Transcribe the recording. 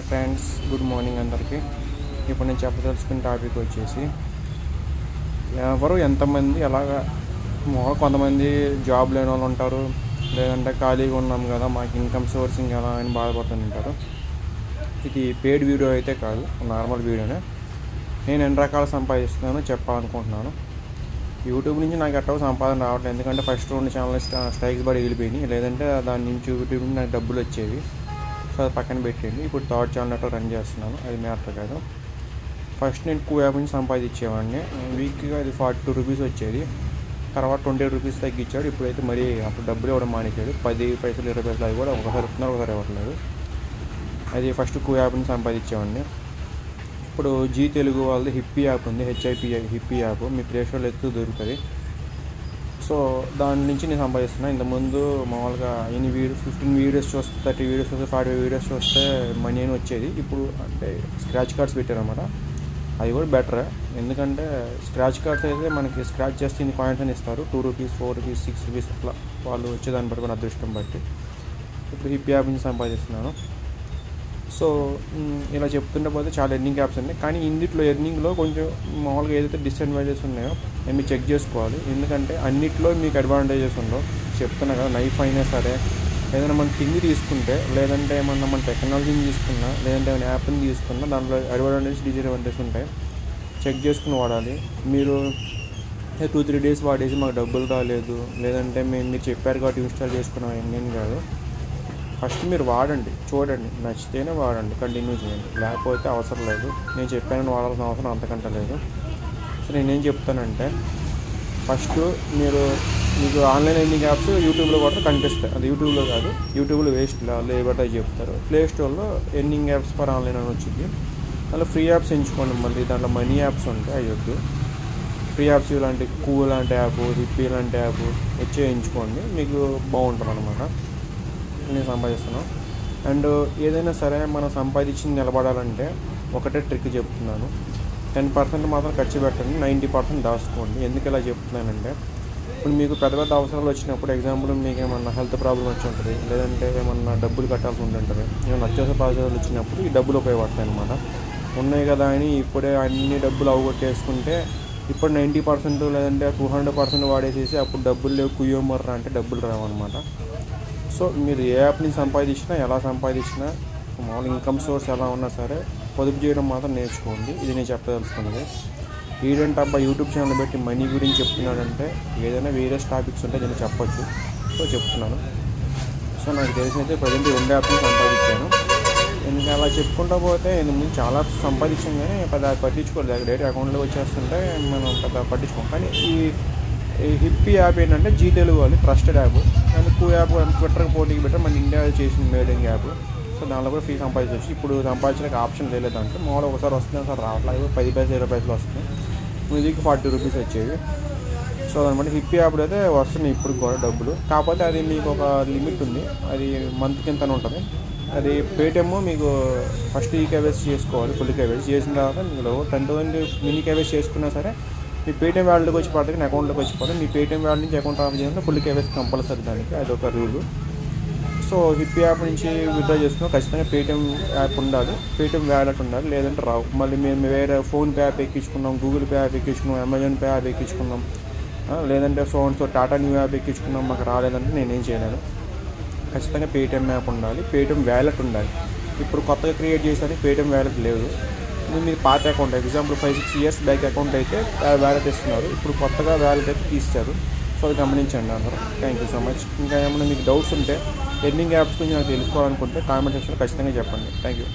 Hi friends, good morning అందరికీ. ఇప్పుడు నేను చెప్పదలుచుకున్న టాపిక్ వచ్చేసి ఎవరు ఎంతమంది ఎలాగా కొంతమంది జాబ్ లేని వాళ్ళు ఉంటారు, లేదంటే ఖాళీగా ఉన్నాం కదా మాకు ఇన్కమ్ సోర్సింగ్ ఎలా అని బాధపడుతుంటారు. ఇది పెయిడ్ వీడియో అయితే కాదు, నార్మల్ వీడియోనే. నేను ఎన్ని రకాలు సంపాదిస్తున్నానో చెప్పాలనుకుంటున్నాను. యూట్యూబ్ నుంచి నాకు ఎట్టో సంపాదన రావట్లేదు, ఎందుకంటే ఫస్ట్ 2 ఛానల్ స్ట్రైక్స్ పడి వెళ్ళిపోయినాయి, లేదంటే దాని నుంచి యూట్యూబ్ నుంచి నాకు డబ్బులు వచ్చేవి. సో అది పక్కన పెట్టండి. ఇప్పుడు 3rd ఛానల్ అట్లా రన్ చేస్తున్నాను, అది మ్యాటర్ కాదు. ఫస్ట్ నేను కూ యాప్ నుంచి సంపాదించేవాడిని. వీక్గా అది 42 రూపీస్ వచ్చేది. తర్వాత 20 రూపీస్ తగ్గించాడు. ఇప్పుడైతే మరీ అప్పుడు డబ్బులు ఇవ్వడం మానేశాడు. 10 పైసలు 20 పైసలు అవి కూడా ఒకసారి ఇస్తున్నారు, ఒకసారి ఇవ్వట్లేదు. అది ఫస్ట్ కూ యాప్ నుంచి సంపాదించేవాడిని. ఇప్పుడు జీ తెలుగు వాళ్ళది హిప్పీ యాప్ ఉంది, హిప్పీ యాప్. మీ ప్లే స్టోర్లో ఎక్కువ దొరుకుతుంది. సో దాని నుంచి నేను సంపాదిస్తున్నాను. ఇంతకుముందు మామూలుగా 15 వీడియోస్ చూస్తే, 30 వీడియోస్ చూస్తే, 40 వీడియోస్ చూస్తే మనీ అని వచ్చేది. ఇప్పుడు అంటే స్క్రాచ్ కార్డ్స్ పెట్టారన్నమాట. అది కూడా బెటరే, ఎందుకంటే స్క్రాచ్ కార్డ్స్ అయితే మనకి స్క్రాచ్ చేస్తే ఇన్ని కాయిన్స్ అని ఇస్తారు. 2 రూపీస్, 4 రూపీస్, 6 రూపీస్ అట్లా వాళ్ళు వచ్చేదాన్ని బట్టి మన అదృష్టం బట్టి. ఇప్పుడు హిప్పీ యాప్ నుంచి సంపాదిస్తున్నాను. సో ఇలా చెప్తుంటే పోతే చాలా ఎర్నింగ్ యాప్స్ ఉన్నాయి, కానీ ఇందులో ఎర్నింగ్లో కొంచెం మామూలుగా ఏదైతే డిసడ్వాంటేజెస్ ఉన్నాయో మీరు చెక్ చేసుకోవాలి. ఎందుకంటే అన్నిట్లో మీకు అడ్వాంటేజెస్ ఉండవు. చెప్తున్నా కదా, నైఫ్ అయినా సరే, ఏదైనా మన థింగ్ తీసుకుంటే, లేదంటే ఏమన్నా మన టెక్నాలజీని తీసుకున్నా, లేదంటే ఏమైనా యాప్ని తీసుకున్నా, దాంట్లో అడ్వాంటేజెస్, డిసడ్వాంటేజెస్ ఉంటాయి. చెక్ చేసుకుని వాడాలి. మీరు 2-3 డేస్ వాడేసి మాకు డబ్బులు రాలేదు, లేదంటే మీరు చెప్పారు కాబట్టి ఇన్స్టాల్ చేసుకున్నాం ఎన్ని కాదు. ఫస్ట్ మీరు వాడండి, చూడండి, నచ్చితేనే వాడండి, కంటిన్యూ చేయండి. లేకపోతే అవసరం లేదు. నేను చెప్పానని వాడాల్సిన అవసరం అంతకంటే లేదు. సో నేనేం చెప్తానంటే, ఫస్ట్ మీకు ఆన్లైన్ ఎర్నింగ్ యాప్స్ యూట్యూబ్లో కూడా కనిపిస్తాయి. అది యూట్యూబ్లో కాదు, యూట్యూబ్లో వేస్ట్ వాళ్ళు ఏబట్టి చెప్తారు. ప్లే స్టోర్లో ఎర్నింగ్ యాప్స్ ఫర్ ఆన్లైన్ అని వచ్చింది. దాంట్లో ఫ్రీ యాప్స్ ఎంచుకోండి. మళ్ళీ దాంట్లో మనీ యాప్స్ ఉంటాయి, అవి వద్దు. ఫ్రీ యాప్స్ లాంటి కూ లాంటి యాప్, హిప్పీ లాంటి యాప్ వచ్చే ఎంచుకోండి, మీకు బాగుంటుంది అనమాట. నేను సంపాదిస్తున్నాను. అండ్ ఏదైనా సరే మనం సంపాదించింది నిలబడాలంటే ఒకటే ట్రిక్ చెప్తున్నాను. 10% మాత్రం ఖర్చు పెట్టండి, 90% దాచుకోండి. ఎందుకు ఇలా చెప్తున్నానంటే, ఇప్పుడు మీకు పెద్ద పెద్ద అవసరాలు వచ్చినప్పుడు, ఎగ్జాంపుల్ మీకు ఏమన్నా హెల్త్ ప్రాబ్లం వచ్చి ఉంటుంది, లేదంటే ఏమన్నా డబ్బులు కట్టాల్సి ఉంటుంది, ఏమన్నా అత్యవసర పరిస్థితులు వచ్చినప్పుడు ఈ డబ్బులు ఉపయోగపడతాయి అనమాట. ఉన్నాయి కదా అని ఇప్పుడే అన్ని డబ్బులు అవగొట్టేసుకుంటే, ఇప్పుడు 90% లేదంటే 200% వాడేసేసి అప్పుడు డబ్బులు లేవు కుయ్యోమర్రా అంటే డబ్బులు రావన్నమాట. సో మీరు ఏ యాప్ నుంచి సంపాదించినా, ఎలా సంపాదించినా, మామూలు ఇన్కమ్ సోర్స్ ఎలా ఉన్నా సరే పొదుపు చేయడం మాత్రం నేర్చుకోండి. ఇది నేను చెప్పదలుచుకున్నది. ఏంటంటే అబ్బా యూట్యూబ్ ఛానల్ పెట్టి మనీ గురించి చెప్తున్నాడంటే, ఏదైనా వేరియస్ టాపిక్స్ ఉంటే నేను చెప్పొచ్చు. సో చెప్తున్నాను. సో నాకు తెలిసినైతే ప్రజెంట్ 2 యాప్స్ సంపాదించాను. ఎందుకంటే అలా చెప్పుకుంటూ పోతే నేను చాలా సంపాదించాను, కానీ పెద్ద పట్టించుకోలేదు. డైరెక్ట్ అకౌంట్లో వచ్చేస్తుంటే మనం పెద్ద పట్టించుకోం. కానీ ఈ హిప్పీ యాప్ ఏంటంటే జీ తెలుగు వాళ్ళు ట్రస్టెడ్ యాప్. అండ్ కూ యాప్ ట్విట్టర్కి పోటీకి పెట్టారు, మన ఇండియా చేసిన మేడింగ్ యాప్. సో దానిలో కూడా ఫ్రీ సంపాదించవచ్చు. ఇప్పుడు సంపాదించడానికి ఆప్షన్ లేదు అంటే, మామూలు ఒకసారి వస్తుంది, ఒకసారి రావట్లేదు. 10 పైసలు 20 పైసలు వస్తుంది. మ్యూజిక్కి 40 రూపీస్ వచ్చేవి. సో అనమాట హిప్పీ యాప్ అయితే వస్తున్నాయి ఇప్పుడు కూడా డబ్బులు. కాకపోతే అది మీకు ఒక లిమిట్ ఉంది, అది మంత్కి ఇంతనే ఉంటుంది. అది పేటిఎమ్ మీకు ఫస్ట్ కేవైసీ చేసుకోవాలి. ఫుల్ కేవైసీ చేసిన తర్వాత మీరు 10,000 మినీ కేవైసీ చేసుకున్నా సరే మీ పేటిఎం వ్యాలెట్కి వచ్చి పడుతుంది, మీ అకౌంట్లోకి వచ్చి పడుతుంది. మీ పేటిఎం వ్యాలెట్ నుంచి అకౌంట్ ఆఫ్ చేయాలంటే ఫుల్ కేవైసీ కంపల్సరీ, దానికి అదొక రూలు. సో హిప్పీ యాప్ నుంచి విత్డ్రా చేసుకున్నా ఖచ్చితంగా పేటిఎం యాప్ ఉండాలి, పేటిఎం వ్యాలెట్ ఉండాలి, లేదంటే రావు. మళ్ళీ మేము వేరే ఫోన్పే యాప్ ఎక్కించుకున్నాం, గూగుల్ పే యాప్ ఎక్కించుకున్నాం, అమెజాన్ పే యాప్ ఎక్కించుకున్నాం, లేదంటే సో టాటా న్యూ యాప్ ఎక్కించుకున్నాం, మాకు రాలేదంటే నేనేం చేయలేను. ఖచ్చితంగా పేటిఎం యాప్ ఉండాలి, పేటిఎం వ్యాలెట్ ఉండాలి. ఇప్పుడు కొత్తగా క్రియేట్ చేసేది పేటిఎం వ్యాలెట్ లేదు. మీరు పాత account, example 5-6 years bank account అయితే వ్యాలెట్ ఇస్తున్నారు, ఇప్పుడు కొత్తగా వ్యాలెట్ అయితే తీస్తారు. సో అది గమనించండి అందరూ. Thank you so much. ఇంకా ఏమైనా మీకు డౌట్స్ ఉంటే, ఎర్నింగ్ యాప్స్ గురించి నాకు తెలుసుకోవాలనుకుంటే కామెంట్ సెక్షన్లో ఖచ్చితంగా చెప్పండి. Thank you.